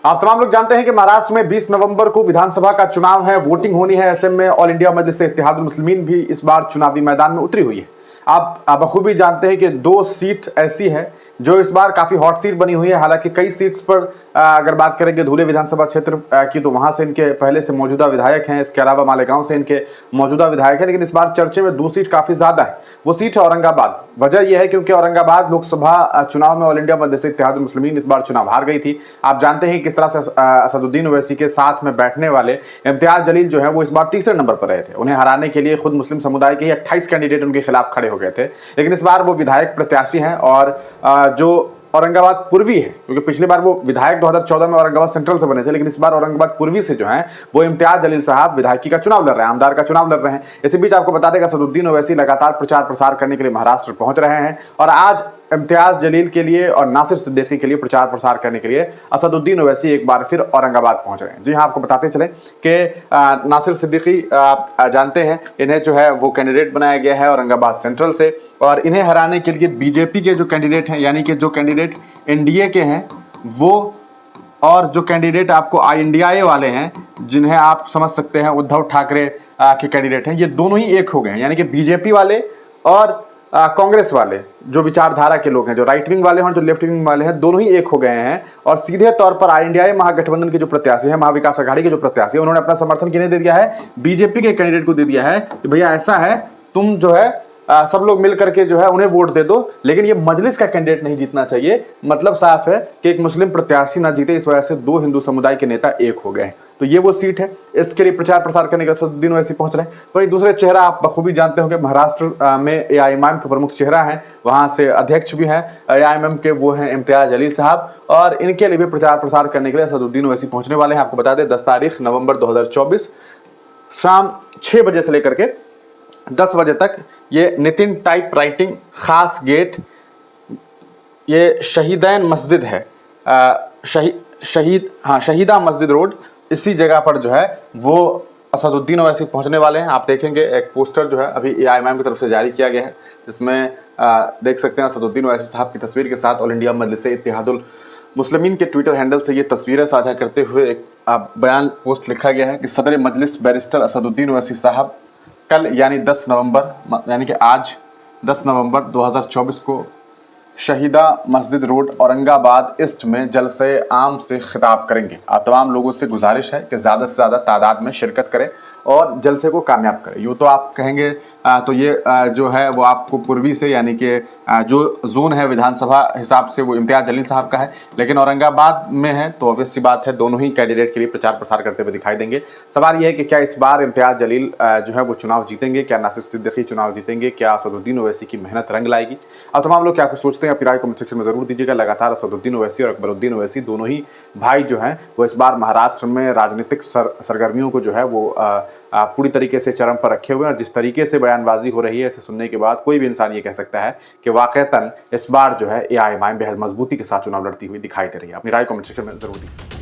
आप तमाम लोग जानते हैं कि महाराष्ट्र में 20 नवंबर को विधानसभा का चुनाव है, वोटिंग होनी है। ऐसे में ऑल इंडिया मजलिस इत्तेहादुल मुस्लिमीन भी इस बार चुनावी मैदान में उतरी हुई है। आप बखूबी जानते हैं कि 2 सीट ऐसी है जो इस बार काफी हॉट सीट बनी हुई है। हालांकि कई सीट्स पर अगर बात करेंगे धुले विधानसभा क्षेत्र की, तो वहां से इनके पहले से मौजूदा विधायक हैं। इसके अलावा मालेगांव से इनके मौजूदा विधायक हैं। लेकिन इस बार चर्चे में 2 सीट काफी ज्यादा है। वो सीट है औरंगाबाद। वजह यह है क्योंकि औरंगाबाद लोकसभा चुनाव में ऑल इंडिया मजलिस इत्तेहादुल मुस्लिमीन इस बार चुनाव हार गई थी। आप जानते हैं किस तरह से असदुद्दीन ओवैसी के साथ में बैठने वाले इम्तियाज जलील जो है वो इस बार तीसरे नंबर पर रहे थे। उन्हें हराने के लिए खुद मुस्लिम समुदाय के ही 28 कैंडिडेट उनके खिलाफ खड़े हो गए थे। लेकिन इस बार वो विधायक प्रत्याशी हैं और जो औरंगाबाद पूर्वी है, क्योंकि पिछली बार वो विधायक 2014 में औरंगाबाद सेंट्रल से बने थे, लेकिन इस बार औरंगाबाद पूर्वी से जो है वो इम्तियाज जलील साहब विधायकी का चुनाव लड़ रहे हैं, आमदार का चुनाव लड़ रहे हैं। इसी बीच आपको बता दें असदुद्दीन ओवैसी लगातार प्रचार प्रसार करने के लिए महाराष्ट्र पहुंच रहे हैं और आज इम्तियाज जलील के लिए और नासिर सिद्दीकी के लिए प्रचार प्रसार करने के लिए असदुद्दीन ओवैसी एक बार फिर औरंगाबाद पहुंच रहे हैं। जी हाँ, आपको बताते चले कि नासिर सिद्दीकी आप जानते हैं, इन्हें जो है वो कैंडिडेट बनाया गया है औरंगाबाद सेंट्रल से, और इन्हें हराने के लिए बीजेपी के जो कैंडिडेट हैं, यानी कि जो कैंडिडेट एनडीए के हैं वो, और जो कैंडिडेट आपको INDIA वाले हैं, जिन्हें आप समझ सकते हैं उद्धव ठाकरे के कैंडिडेट हैं, ये दोनों ही एक हो गए हैं। यानी कि बीजेपी वाले और कांग्रेस वाले जो विचारधारा के लोग हैं, जो राइट विंग वाले हैं और जो लेफ्ट विंग वाले हैं, दोनों ही एक हो गए हैं। और सीधे तौर पर INDIA महागठबंधन के जो प्रत्याशी हैं, महाविकास आघाड़ी के जो प्रत्याशी हैं, उन्होंने अपना समर्थन किन्हें दे दिया है? बीजेपी के कैंडिडेट को दे दिया है कि भैया ऐसा है, तुम जो है सब लोग मिल करके जो है उन्हें वोट दे दो, लेकिन ये मजलिस का कैंडिडेट नहीं जीतना चाहिए। मतलब साफ है कि एक मुस्लिम प्रत्याशी ना जीते, इस वजह से 2 हिंदू समुदाय के नेता एक हो गए। तो ये वो सीट है, इसके लिए प्रचार प्रसार करने के असदुद्दीन ओवैसी पहुंच रहे हैं। वहीं दूसरे चेहरा आप बखूबी जानते होंगे, महाराष्ट्र में AIMIM के प्रमुख चेहरा हैं, वहां से अध्यक्ष भी हैं AIMIM के, वो हैं इम्तियाज जलील साहब, और इनके लिए भी प्रचार प्रसार करने के लिए असदुद्दीन ओवैसी पहुंचने वाले हैं। आपको बता दें 10 तारीख नवंबर 2024 शाम 6 बजे से लेकर के 10 बजे तक ये नितिन टाइप राइटिंग खास गेट, ये शहीदैन मस्जिद है, शहीदा मस्जिद रोड, इसी जगह पर जो है वो असदुद्दीन ओवैसी पहुंचने वाले हैं। आप देखेंगे एक पोस्टर जो है अभी AIMIM की तरफ से जारी किया गया है, जिसमें देख सकते हैं असदुद्दीन ओवैसी साहब की तस्वीर के साथ ऑल इंडिया मजलिस इत्तेहादुल मुस्लिमीन के ट्विटर हैंडल से ये तस्वीरें साझा करते हुए एक बयान पोस्ट लिखा गया है कि सदर मजलिस बैरिस्टर असदुद्दीन ओवैसी साहब कल यानी 10 नवंबर, यानी कि आज 10 नवंबर 2024 को शहीदा मस्जिद रोड औरंगाबाद ईस्ट में जलसे आम से खिताब करेंगे। आप तमाम लोगों से गुजारिश है कि ज़्यादा से ज़्यादा तादाद में शिरकत करें और जलसे को कामयाब करें। यूँ तो आप कहेंगे तो ये जो है वो आपको पूर्वी से, यानी कि जो जोन है विधानसभा हिसाब से वो इम्तियाज जलील साहब का है, लेकिन औरंगाबाद में है तो ऑब्वियस सी बात है दोनों ही कैंडिडेट के लिए प्रचार प्रसार करते हुए दिखाई देंगे। सवाल ये है कि क्या इस बार इम्तियाज जलील जो है वो चुनाव जीतेंगे, क्या नासिर सिद्दीकी चुनाव जीतेंगे, क्या असदुद्दीन ओवैसी की मेहनत रंग लाएगी? अब तमाम लोग क्या कुछ सोचते हैं, अपनी राय कमेंट सेक्शन में जरूर दीजिएगा। लगातार असदुद्दीन ओवैसी और अकबरुद्दीन ओवैसी दोनों ही भाई जो हैं वो इस बार महाराष्ट्र में राजनीतिक सरगर्मियों को जो है वो पूरी तरीके से चरम पर रखे हुए हैं, और जिस तरीके से बयानबाजी हो रही है इसे सुनने के बाद कोई भी इंसान ये कह सकता है कि वाकईतन इस बार जो है AIMIM बेहद मजबूती के साथ चुनाव लड़ती हुई दिखाई दे रही है। अपनी राय कमेंट सेक्शन में जरूर दीजिए।